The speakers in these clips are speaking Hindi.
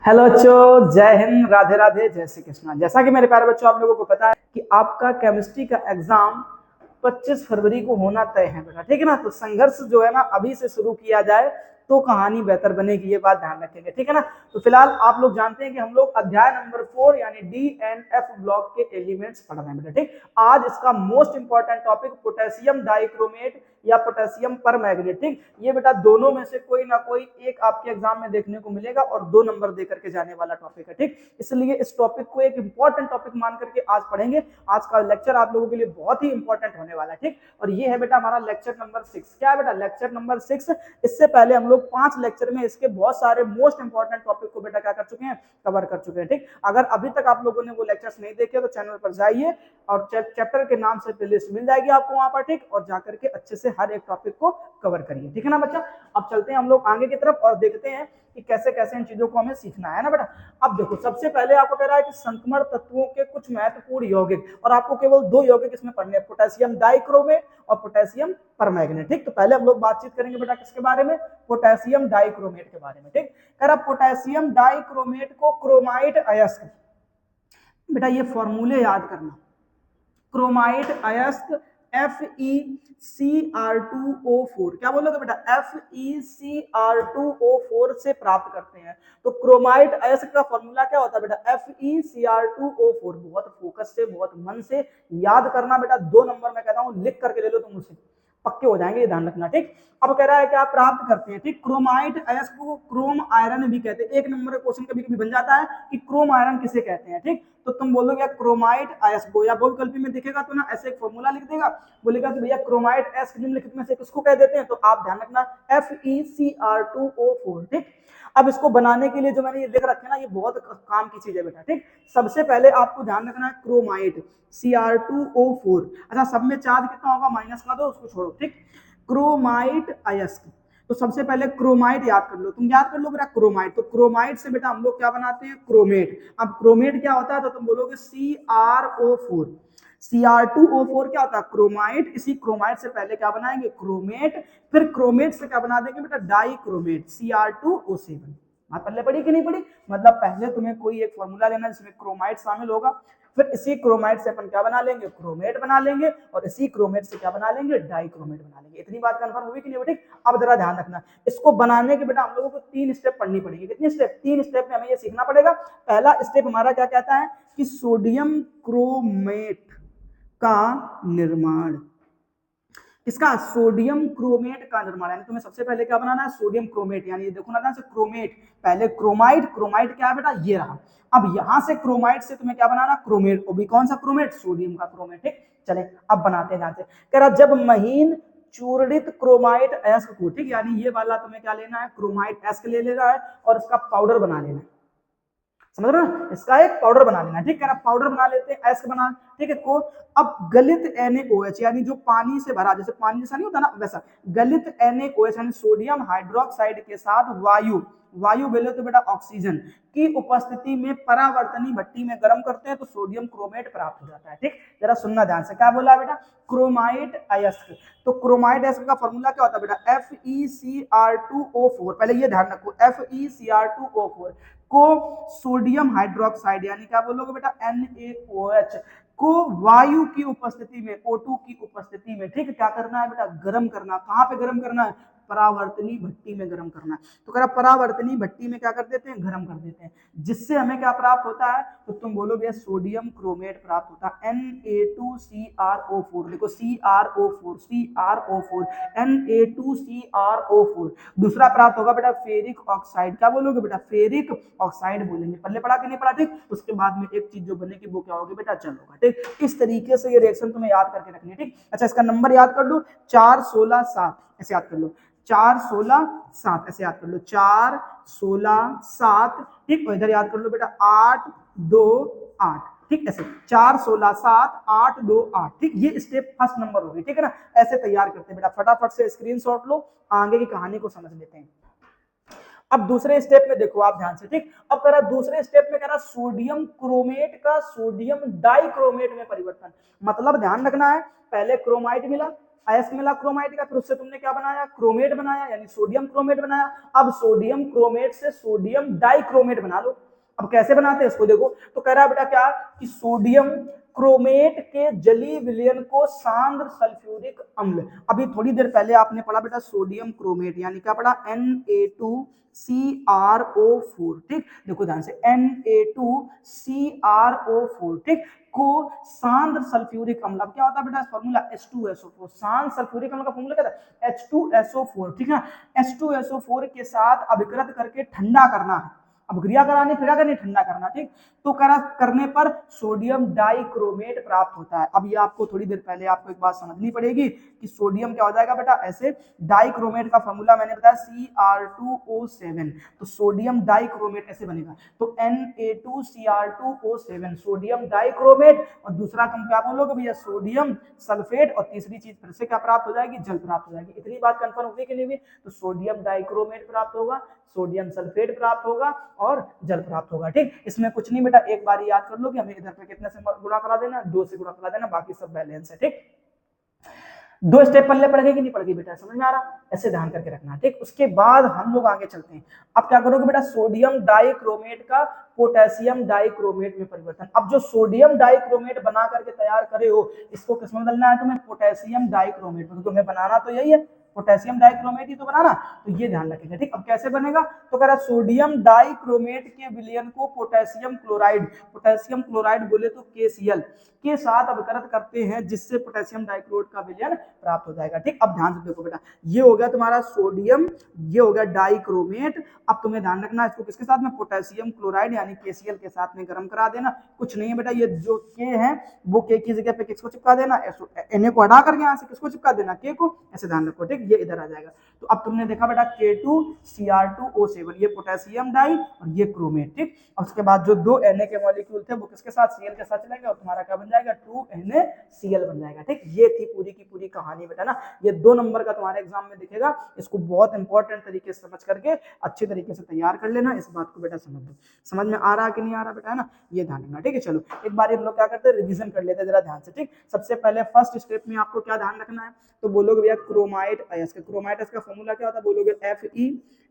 हेलो बच्चों, जय हिंद, राधे राधे, जय श्री कृष्णा। जैसा कि मेरे प्यारे बच्चों आप लोगों को पता है कि आपका केमिस्ट्री का एग्जाम 25 फरवरी को होना तय है बेटा, ठीक है ना। तो संघर्ष जो है ना अभी से शुरू किया जाए तो कहानी बेहतर बनेगी, ये बात ध्यान रखेंगे, ठीक है ना। तो फिलहाल आप लोग जानते हैं कि हम लोग अध्याय नंबर 4 यानी डी एंड एफ ब्लॉक के एलिमेंट्स पढ़ रहे हैं बेटा, ठीक। आज इसका most important topic potassium dichromate या पोटेशियम परमैंगनेट, ठीक। ये बेटा दोनों में से कोई ना कोई एक आपके एग्जाम में देखने को मिलेगा और 2 नंबर दे करके जाने वाला टॉपिक है, ठीक। इसलिए इस टॉपिक को एक इंपॉर्टेंट टॉपिक मान करके आज पढ़ेंगे। आज का लेक्चर आप लोगों के लिए बहुत ही इंपॉर्टेंट होने वाला है, ठीक। और ये है बेटा हमारा लेक्चर नंबर 6। क्या है बेटा? Lecture number 6। इससे पहले हम लोग 5 लेक्चर में इसके बहुत सारे मोस्ट इंपॉर्टेंट टॉपिक को बेटा क्या कर चुके हैं, कवर कर चुके हैं, ठीक। अगर अभी तक आप लोगों ने वो लेक्चर्स नहीं देखे तो चैनल पर जाइए और चैप्टर के नाम से प्लेलिस्ट मिल जाएगी आपको वहां पर, ठीक। और जाकर के अच्छे से हर एक टॉपिक को कवर करिए, ठीक है ना बच्चा। अब चलते हैं हम लोग आगे की तरफ और देखते हैं कि कैसे कैसे इन चीजों को हमें सीखना है ना बेटा। अब देखो, सबसे पहले आपको कह रहा है कि संक्रमण तत्वों के कुछ महत्वपूर्ण यौगिक, और आपको केवल 2 यौगिक इसमें पढ़ने हैं, पोटेशियम डाइक्रोमेट और पोटेशियम परमैंगनेट, ठीक। तो पहले हम लोग बातचीत करेंगे बेटा किसके बारे में? पोटेशियम डाइक्रोमेट के बारे में, ठीक। कह रहा पोटेशियम डाइक्रोमेट को क्रोमाइट अयस्क, बेटा ये फॉर्मूले याद करना। क्रोमाइट अयस्क FeCr2O4, क्या बोलोगे बेटा? FeCr2O4 से प्राप्त करते हैं। तो क्रोमाइट अयस्क का फॉर्मूला क्या होता है बेटा? FeCr2O4। बहुत फोकस से, बहुत मन से याद करना बेटा। 2 नंबर में कहता हूं लिख करके ले लो तुम उसे, पक्के हो जाएंगे, ये ध्यान रखना, ठीक। अब कह रहा है कि आप प्राप्त करते हैं, ठीक। क्रोमाइट अयस्क को क्रोम आयरन भी कहते हैं। 1 नंबर का क्वेश्चन कभी कभी बन जाता है कि क्रोम आयरन किसे कहते हैं, ठीक। तो तुम बोलोगे क्रोमाइट अयस्क को, या बहुविकल्पी में दिखेगा तो ना ऐसे एक फॉर्मूला लिख देगा, बोलेगा कि भैया क्रोमाइट अयस्क निम्नलिखित में से किसको कह देते हैं, तो आप ध्यान रखना FeCr2O4, ठीक। अब इसको बनाने के लिए जो मैंने ये लिख रखे ना, ये बहुत काम की चीज है बेटा, ठीक। सबसे पहले आपको ध्यान रखना है क्रोमाइट Cr2O4। अच्छा, सब में चार्ज कितना होगा माइनस का, दो उसको छोड़ो, ठीक। क्रोमाइट अयस्क, तो सबसे पहले क्रोमाइट याद कर लो, तुम याद कर लो बेटा क्रोमाइट। तो क्रोमाइट से बेटा हम लोग क्या बनाते हैं? क्रोमेट। अब क्रोमेट क्या होता है, तो तुम बोलोगे CrO4। Cr2O4 क्या होता है? क्रोमाइट। इसी क्रोमाइट से पहले क्या बनाएंगे? क्रोमेट। फिर क्रोमेट से क्या बना देंगे बेटा? Dichromate, Cr2O7। बात पहले पढ़ी कि नहीं पढ़ी? मतलब पहले तुम्हें कोई एक फॉर्मूला लेना जिसमें क्रोमाइट शामिल होगा, फिर इसी क्रोमाइट से अपन क्या बना लेंगे? क्रोमेट बना लेंगे, और इसी क्रोमेट से क्या बना लेंगे? डाइक्रोमेट बना लेंगे। इतनी बात कंफर्म हुई कि नहीं बेटी? अब जरा ध्यान रखना, इसको बनाने के बेटा हम लोगों को 3 स्टेप पढ़नी पड़ेगी। कितनी स्टेप? 3 स्टेप में हमें ये सीखना पड़ेगा। पहला स्टेप हमारा क्या कहता है कि सोडियम क्रोमेट का निर्माण। इसका सोडियम क्रोमेट का निर्माण, यानी तुम्हें सबसे पहले क्या बनाना है? Sodium chromate. यानी ये देखो ना ध्यान से, क्रोमेट पहले क्रोमाइट, क्रोमाइट क्या है बेटा? ये रहा। अब यहां से क्रोमाइट से तुम्हें क्या बनाना? क्रोमेट। वो भी कौन सा क्रोमेट? सोडियम का क्रोमेट, ठीक। चले अब बनाते हैं ध्यान से। कह रहा जब महीन चूर्णित क्रोमाइट अयस्क को, ठीक, यानी ये वाला तुम्हें क्या लेना है? क्रोमाइट अयस्क ले लेना है और इसका पाउडर बना लेना है, समझ रहे हो? इसका एक पाउडर बना लेना, ठीक है। पाउडर बना लेते हैं, अयस्क बना, ठीक है, को। अब गलित NaOH, यानी जो पानी से भरा, जैसे पानी जैसा नहीं होता ना, वैसा गलित NaOH यानी सोडियम हाइड्रोक्साइड के साथ वायु, वायु बोले तो बेटा ऑक्सीजन की उपस्थिति में परावर्तनी भट्टी में गर्म करते हैं तो सोडियम क्रोमेट प्राप्त हो जाता है, ठीक। जरा सुनना ध्यान से, क्या बोला बेटा? क्रोमाइट अयस्क। तो क्रोमाइट अयस्क का फॉर्मूला क्या होता है बेटा? FeCr2O4। पहले ये ध्यान रखो, FeCr2O4 को सोडियम हाइड्रोक्साइड, यानी क्या बोलोगे बेटा? NaOH को वायु की उपस्थिति में, O2 की उपस्थिति में, ठीक है, क्या करना है बेटा? गर्म करना। कहां पे गर्म करना है? परावर्तनी भट्टी में गर्म करना है। तो कह परावर्तनी भट्टी में क्या कर देते हैं? गर्म कर देते हैं, जिससे हमें क्या प्राप्त होता है? तो तुम बोलोगे सोडियम क्रोमेट प्राप्त होता है, Na2CrO4। देखो CrO4, CrO4, Na2CrO4। दूसरा प्राप्त होगा बेटा फेरिक ऑक्साइड। क्या बोलोगे बेटा? फेरिक ऑक्साइड बोलेंगे। पहले पढ़ा कि नहीं पढ़ा, ठीक। उसके बाद में एक चीज जो बनेगी वो क्या होगी बेटा? जल होगा, ठीक। इस तरीके से ये रिएक्शन तुम्हें याद करके रखनी है, ठीक। अच्छा, इसका नंबर याद कर लो, 4 16 7, ऐसे याद कर लो, 4 16 7, ऐसे याद कर लो, 4 16 7, ठीक। और इधर याद कर लो बेटा 8 2 8, ठीक। ऐसे 4 16 7 8 2 8, ठीक। ये स्टेप फर्स्ट नंबर होगी, ठीक है ना। ऐसे तैयार करते हैं बेटा, फटाफट से स्क्रीनशॉट लो, आगे की कहानी को समझ लेते हैं। अब दूसरे स्टेप में देखो आप ध्यान से, ठीक। अब कह रहा दूसरे स्टेप में कह रहा सोडियम क्रोमेट का सोडियम डाइक्रोमेट में परिवर्तन। मतलब ध्यान रखना है, पहले क्रोमाइट मिला, अयस्क मिला क्रोमाइट का, फिर उससे तुमने क्या बनाया, क्रोमेट बनाया, यानी सोडियम क्रोमेट बनाया। अब सोडियम क्रोमेट से सोडियम डाइक्रोमेट बना लो। अब कैसे बनाते हैं इसको देखो, तो कह रहा है बेटा क्या कि सोडियम क्रोमेट के जलीय विलयन को सांद्र सल्फ्यूरिक अम्ल, अभी थोड़ी देर पहले आपने पढ़ा बेटा सोडियम क्रोमेट, यानी क्या पढ़ा, Na2CrO4, ठीक, देखो ध्यान से, Na2CrO4, ठीक, को सांद्र सल्फ्यूरिक अम्ल, अब क्या होता है बेटा फॉर्मूला H2SO4, सांद्र सल्फ्यूरिक अम्ल का फॉर्मूला क्या था, H2SO4, ठीक है, H2SO4 के साथ अभिकृत करके ठंडा करना है, अभिक्रिया करानी, फिर करनी, ठंडा करना, ठीक, तो करने पर सोडियम डाइक्रोमेट प्राप्त होता है। अब ये आपको थोड़ी देर पहले आपको एक बात समझनी पड़ेगी कि सोडियम क्या हो जाएगा बेटा, ऐसे डाइक्रोमेट का फॉर्मूला मैंने बताया Cr2O7, तो सोडियम डाइक्रोमेट ऐसे बनेगा, तो Na2Cr2O7 सोडियम डाइक्रोमेट, और दूसरा कम क्या बोलोगे भैया, सोडियम सल्फेट, और तीसरी चीज फिर से क्या प्राप्त हो जाएगी, जल प्राप्त हो जाएगी। इतनी बात कंफर्म होगी कि नहीं हुई, तो सोडियम डाइक्रोमेट प्राप्त होगा, सोडियम सल्फेट प्राप्त होगा और जल प्राप्त होगा, ठीक, इसमें कुछ नहीं बेटा, एक बार याद कर लो कि हमें इधर पे कितने से गुणा करा देना, 2 से गुणा करा देना, बाकी सब बैलेंस है, ठीक। 2 स्टेप पल्ले पड़ गई कि नहीं पड़ गई बेटा, समझ में आ रहा, ऐसे ध्यान करके रखना, ठीक। उसके बाद हम लोग आगे चलते हैं। अब क्या करोगे बेटा, सोडियम डाइक्रोमेट का पोटेशियम डाइक्रोमेट में परिवर्तन। अब जो सोडियम डाइक्रोमेट बना करके तैयार करे हो, इसको किसमें बदलना है तुम्हें, पोटेशियम डाइक्रोमेट, क्योंकि तुम्हें बनाना तो यही है, पोटेशियम डाइक्रोमेट ही तो बनाना, तो ये ध्यान रखेंगे, ठीक। अब कैसे बनेगा, तो कह रहा सोडियम डाइक्रोमेट के विलयन को पोटेशियम क्लोराइड बोले तो KCl के साथ अभिकृत करते हैं, जिससे पोटेशियम डाइक्रोमेट का विलयन प्राप्त हो जाएगा, ठीक। अब ध्यान से देखो बेटा, ये हो गया तुम्हारा सोडियम, ये हो गया डाइक्रोमेट। अब तुम्हें ध्यान रखना इसको किसके साथ में, पोटेशियम क्लोराइड यानी KCl के साथ में गर्म करा देना, कुछ नहीं है बेटा, ये जो K है वो K की जगह पे किसको चिपका देना, Na को हटा करके यहाँ से किसको चिपका देना, K को, ऐसे ध्यान रखो, ठीक, ये इधर आ जाएगा। तो अब तुमने देखा बेटा K2Cr2O7, ये पोटेशियम डाई और ये क्रोमेट, ठीक। और उसके बाद जो 2 Na के मॉलिक्यूल थे वो किसके साथ, Cl के साथ चलेंगे, और तुम्हारा क्या बन जाएगा, 2NaCl बन जाएगा, ठीक। ये थी पूरी की पूरी कहानी बेटा ना, ये 2 नंबर का तुम्हारे एग्जाम में दिखेगा, इसको बहुत इंपॉर्टेंट तरीके से समझ करके अच्छे तरीके से तैयार कर लेना, इस बात को बेटा समझ लो, समझ में आ रहा है कि नहीं आ रहा बेटा, है ना, ये ध्यान रखना, ठीक है। चलो एक बार हम लोग क्या करते हैं, रिवीजन कर लेते हैं जरा ध्यान से, ठीक। सबसे पहले फर्स्ट स्टेप में आपको क्या ध्यान रखना है, तो बोलोगे भैया क्रोमाइट अयस्क, क्रोमाइट अयस्क का फॉर्मूला क्या होता है, बोलोगे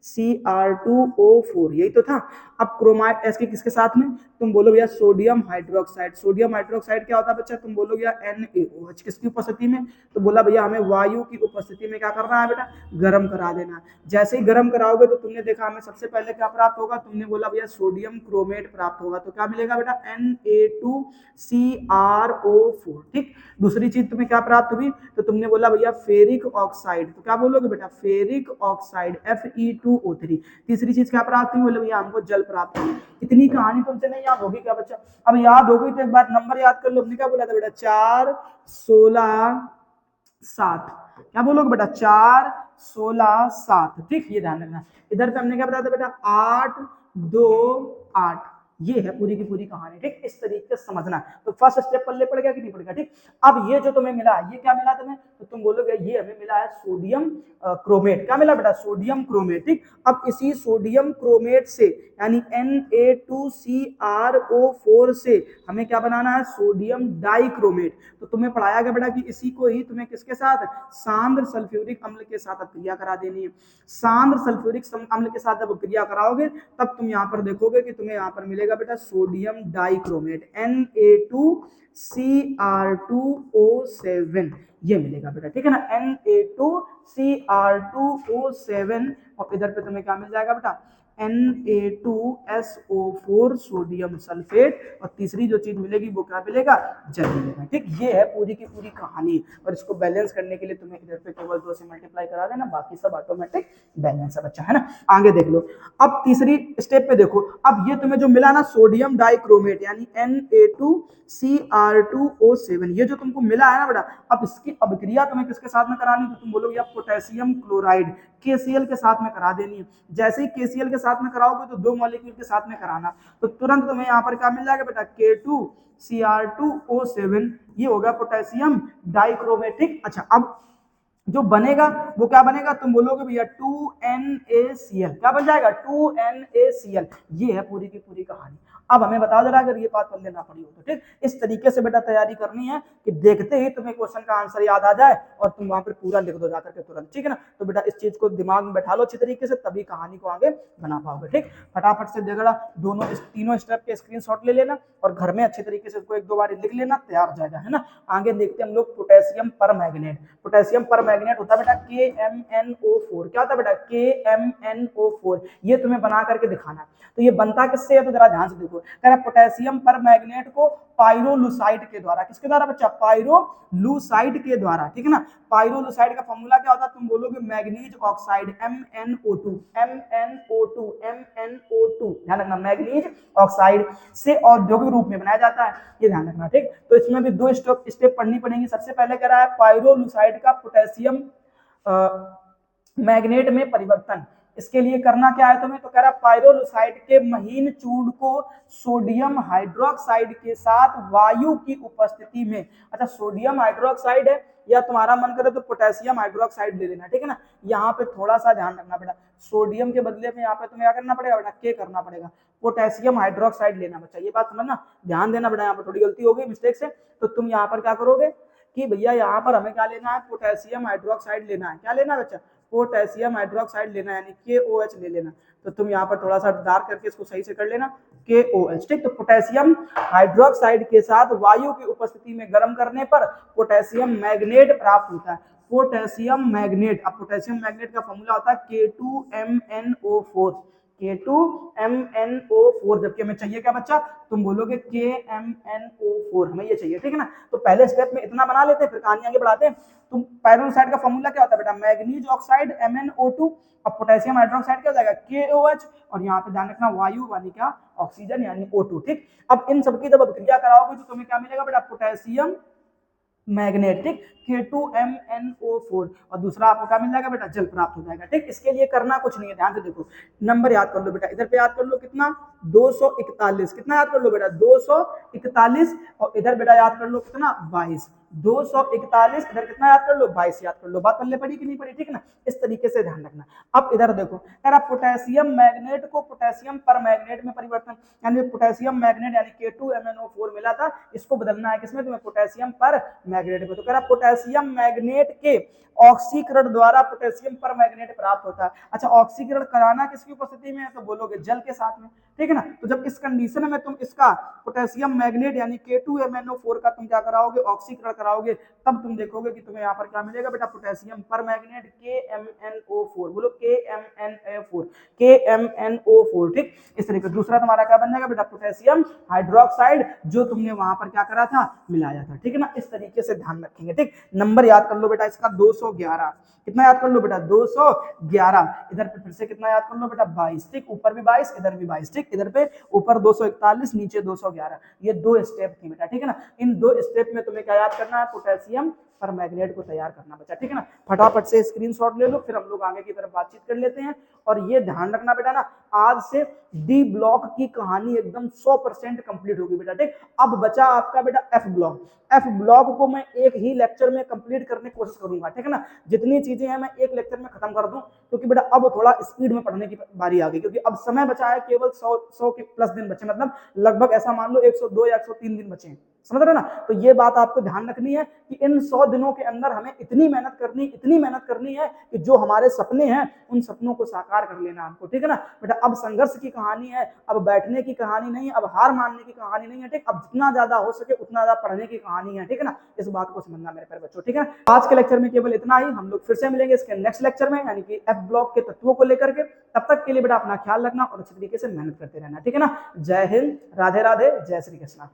FeCr2O4, यही तो था। अब क्रोमाइट अयस्क किसके साथ में, तुम बोलो भैया सोडियम हाइड्रोक्साइड, सोडियम हाइड्रोक्साइड क्या होता है बच्चा, तुम बोलोगे NaOH, किसकी उपस्थिति में, तो बोला भैया हमें वायु की उपस्थिति में क्या करना है बेटा, गर्म करा देना। जैसे ही गर्म कराओगे तो तुमने देखा हमें सबसे पहले क्या प्राप्त होगा, तुमने बोला भैया सोडियम क्रोमेट प्राप्त होगा, तो क्या मिलेगा बेटा, Na2CrO4, ठीक। दूसरी चीज तुम्हें क्या प्राप्त हुई, तो तुमने बोला भैया फेरिक ऑक्साइड, तो क्या बोलोगे बेटा, फेरिक ऑक्साइड Fe2O3। तीसरी चीज क्या प्राप्त हुई, बोले भैया हमको जल प्राप्त हुई। इतनी कहानी तुमसे नहीं याद होगी क्या बच्चा, अब याद होगी तो एक बार नंबर याद कर लो, हमने क्या बोला था बेटा, 4 16 7, क्या बोलोगे बेटा, 4 16 7, ठीक, ये ध्यान रखना। इधर पे हमने क्या बताया था बेटा, 8 2 8, ये है पूरी की पूरी कहानी, ठीक, इस तरीके से समझना। तो फर्स्ट स्टेप पल्ले पड़ गया कि नहीं पड़ गया, ठीक। अब ये जो तुम्हें मिला, ये क्या मिला तुम्हें, तो तुम बोलोगे ये हमें मिला है सोडियम क्रोमेट, क्या मिला बेटा, सोडियम क्रोमेट, ठीक। अब इसी सोडियम क्रोमेट से यानी Na2CrO4 से हमें क्या बनाना है, सोडियम डाइक्रोमेट। तो तुम्हें पढ़ाया गया बेटा कि इसी को ही तुम्हें किसके साथ, सांद्र सल्फ्यूरिक अम्ल के साथ क्रिया करा देनी है। सांद्र सल्फ्यूरिक अम्ल के साथ जब क्रिया कराओगे तब तुम यहाँ पर देखोगे कि तुम्हें यहाँ पर मिलेगा बेटा सोडियम डाइक्रोमेट Na2Cr2O7, ये मिलेगा बेटा, ठीक है ना, Na2Cr2O7, और इधर पे तुम्हें क्या मिल जाएगा बेटा, Na2SO4 सोडियम सल्फेट, और तीसरी जो चीज मिलेगी वो क्या मिलेगा, जल मिलेगा, ठीक। ये है पूरी की पूरी कहानी, और इसको बैलेंस करने के लिए तुम्हें इधर पे केवल 2 से मल्टीप्लाई करा देना, बाकी सब ऑटोमेटिक बैलेंस है बच्चा, है ना। आगे देख लो, अब तीसरी स्टेप पे देखो, अब ये तुम्हें जो मिला ना सोडियम डाइक्रोमेट यानी Na2Cr2O7, ये जो तुमको मिला है ना बेटा, अब इसकी अभिक्रिया तुम्हें किसके साथ में करानी, तो तुम बोलोगे पोटेशियम क्लोराइड KCl के साथ में करा देनी है। जैसे ही KCl के साथ में कराओगे तो 2 मॉलिक्यूल के साथ में कराना, तो तुरंत तुम्हें यहाँ पर क्या मिल जाएगा बेटा, K2Cr2O7, ये होगा पोटेशियम डाइक्रोमेट, ठीक। अच्छा अब जो बनेगा वो क्या बनेगा, तुम बोलोगे भैया 2NaCl, क्या बन जाएगा 2NaCl। ये है पूरी की पूरी कहानी। अब हमें बताओ जरा, अगर ये बात पढ़ लेना पड़ी हो तो ठीक। इस तरीके से बेटा तैयारी करनी है कि देखते ही तुम्हें क्वेश्चन का आंसर याद आ जाए और तुम वहां पर पूरा लिख दो जाकर के तुरंत, ठीक है ना। तो बेटा इस चीज को दिमाग में बैठा लो अच्छी तरीके से, तभी कहानी को आगे बना पाओगे, ठीक। फटाफट से देखना, दोनों तीनों स्टेप के स्क्रीनशॉट ले लेना और घर में अच्छी तरीके से इसको एक दो बार लिख लेना, तैयार हो जाएगा, है ना। आगे देखते हैं हम लोग पोटेशियम परमैंगनेट। पोटेशियम परमैंगनेट होता है बेटा KMnO4। क्या होता है बेटा KMnO4। ये तुम्हें बना करके दिखाना है। तो ये बनता किससे है, तो जरा ध्यान से देखो। कह रहा पोटेशियम परमैंगनेट को पाइरोलुसाइड के द्वारा, किसके द्वारा बच्चा, पाइरोलुसाइड के द्वारा, ठीक है ना। पाइरोलुसाइड का फॉर्मूला क्या होता है, तुम बोलोगे manganese oxide MnO2, MnO2, MnO2, ध्यान रखना, मैग्नीज ऑक्साइड से औद्योगिक रूप में बनाया जाता है, ये ध्यान रखना, ठीक। तो इसमें भी दो स्टेप पढ़नी पड़ेंगी। सबसे पहले कह रहा है पाइरोलुसाइड का पोटेशियम मैग्नेट में परिवर्तन। इसके लिए करना क्या है तुम्हें, तो कह रहा पाइरोलुसाइड के महीन चूर्ण को सोडियम हाइड्रोक्साइड के साथ वायु की उपस्थिति में, अच्छा सोडियम हाइड्रोक्साइड है या तुम्हारा मन करे तो पोटेशियम हाइड्रोक्साइड ले लेना, ठीक है ना। यहाँ पे थोड़ा सा ध्यान रखना बेटा, सोडियम के बदले में यहाँ पे तुम्हें क्या करना पड़ेगा बेटा, के करना पड़ेगा, पोटेशियम हाइड्रोक्साइड लेना बच्चा। ये बात समझना, ध्यान देना बेटा, यहाँ पर थोड़ी गलती हो गई मिस्टेक से। तो तुम यहाँ पर क्या करोगे कि भैया यहाँ पर हमें क्या लेना है, पोटेशियम हाइड्रोक्साइड लेना है। क्या लेना है बच्चा, पोटेशियम हाइड्रोक्साइड लेना है, यानी KOH ले लेना। तो तुम यहाँ पर थोड़ा सा डार्क करके इसको सही से कर लेना, KOH, ठीक। तो पोटेशियम हाइड्रोक्साइड के साथ वायु की उपस्थिति में गर्म करने पर पोटेशियम मैग्नेट प्राप्त होता है, पोटेशियम मैग्नेट। अब पोटेशियम मैग्नेट का फॉर्मूला होता है K2MnO4, K2MnO4। जबकि हमें चाहिए क्या बच्चा, तुम बोलोगे KMnO4, हमें ये चाहिए, ठीक है ना। तो पहले स्टेप में इतना बना लेते हैं, फिर कहानी आगे बढ़ाते हैं। तुम पाइरोलुसाइड का फॉर्मूला क्या होता है बेटा, मैग्नीज ऑक्साइड MnO2, अब पोटेशियम हाइड्रोक्साइड क्या हो जाएगा KOH, और यहाँ पे ध्यान रखना वायु यानी क्या, ऑक्सीजन यानी O2, ठीक। अब इन सबकी जब अभिक्रिया कराओगे तो तुम्हें क्या मिलेगा बेटा, पोटेशियम मैग्नेटिक K2MnO4, और दूसरा आपको क्या मिल जाएगा बेटा, जल प्राप्त हो जाएगा, ठीक। इसके लिए करना कुछ नहीं है, ध्यान से देखो, नंबर याद कर लो बेटा, इधर पे याद कर लो कितना 241, कितना याद कर लो बेटा 241, और इधर बेटा याद कर लो कितना 22, 241, इधर कितना याद कर लो 22 याद कर लो। बात पल्ले पड़ी कि नहीं पड़ी, ठीक ना। इस तरीके से ध्यान रखना। अब इधर देखो यार, पोटेशियम मैग्नेट को पोटेशियम परमैंगनेट में परिवर्तन, यानी पोटेशियम मैग्नेट यानी K2MnO4 मिला था, इसको बदलना है किसमें तुम्हें, पोटेशियम परमैंगनेट में। तो कह रहा पोटेशियम मैग्नेट के ऑक्सीकरण द्वारा पोटेशियम परमैंगनेट प्राप्त होता है। अच्छा ऑक्सीकरण कराना किसकी उपस्थिति में है, तो बोलोगे जल के साथ में, ठीक है ना। तो जब इस कंडीशन में तुम इसका पोटेशियम मैग्नेट यानी K2MnO4 का तुम क्या कराओगे, ऑक्सीकरण कराओगे, तब तुम देखोगे कि तुम्हें यहाँ पर क्या मिलेगा बेटा, पोटेशियम परमैंगनेट KMnO4, बोलो KMnO4, KMnO4, ठीक। इस तरीके दूसरा तुम्हारा क्या बन जाएगा बेटा, पोटेशियम हाइड्रोक्साइड, जो तुमने वहां पर क्या करा था, मिलाया था, ठीक है ना। इस तरीके से ध्यान रखेंगे, ठीक। नंबर याद कर लो बेटा इसका 211, कितना याद कर लो बेटा 211, इधर पे फिर से कितना याद कर लो बेटा 22, ठीक। ऊपर भी 22 इधर भी 22, ठीक। इधर पे ऊपर 241 नीचे 211, ये दो स्टेप थी बेटा, ठीक है ना। इन दो स्टेप में तुम्हें क्या याद करना है, पोटेशियम परमैंगनेट को तैयार करना बच्चा, ठीक है ना। फटाफट से स्क्रीनशॉट ले लो, फिर हम लोग आगे की तरफ बातचीत कर लेते हैं। और ये ध्यान रखना बेटा ना, आज से डी ब्लॉक की कहानी एकदम 100% कंप्लीट होगी बेटा, ठीक। अब बचा आपका बेटा एफ ब्लॉक। एफ ब्लॉक को मैं एक ही लेक्चर में कंप्लीट करने की कोशिश करूंगा, ठीक है ना। जितनी चीजें हैं मैं एक लेक्चर में खत्म कर दूं, क्योंकि बेटा अब थोड़ा स्पीड में पढ़ने की बारी आ गई, क्योंकि अब समय बचा है केवल 100 के प्लस दिन बचे, मतलब लगभग ऐसा मान लो 102 या 103 दिन बचे हैं, समझ रहे ना। तो ये बात आपको ध्यान रखनी है कि इन 100 दिनों के अंदर हमें इतनी मेहनत करनी है कि जो हमारे सपने हैं उन सपनों को साकार कर लेना हमको, ठीक है ना बेटा। अब संघर्ष की कहानी है, अब बैठने की कहानी नहीं है, अब हार मानने की कहानी नहीं है, ठीक। अब जितना ज्यादा हो सके उतना ज्यादा पढ़ने की कहानी है, ठीक है ना। इस बात को समझना मेरे प्यारे बच्चों, ठीक है। आज के लेक्चर में केवल इतना ही, हम लोग फिर से मिलेंगे इसके नेक्स्ट लेक्चर में, यानी कि एफ ब्लॉक के तत्वों को लेकर के। तब तक के लिए बेटा अपना ख्याल रखना और अच्छी तरीके से मेहनत करते रहना, ठीक है ना। जय हिंद, राधे राधे, जय श्री कृष्णा।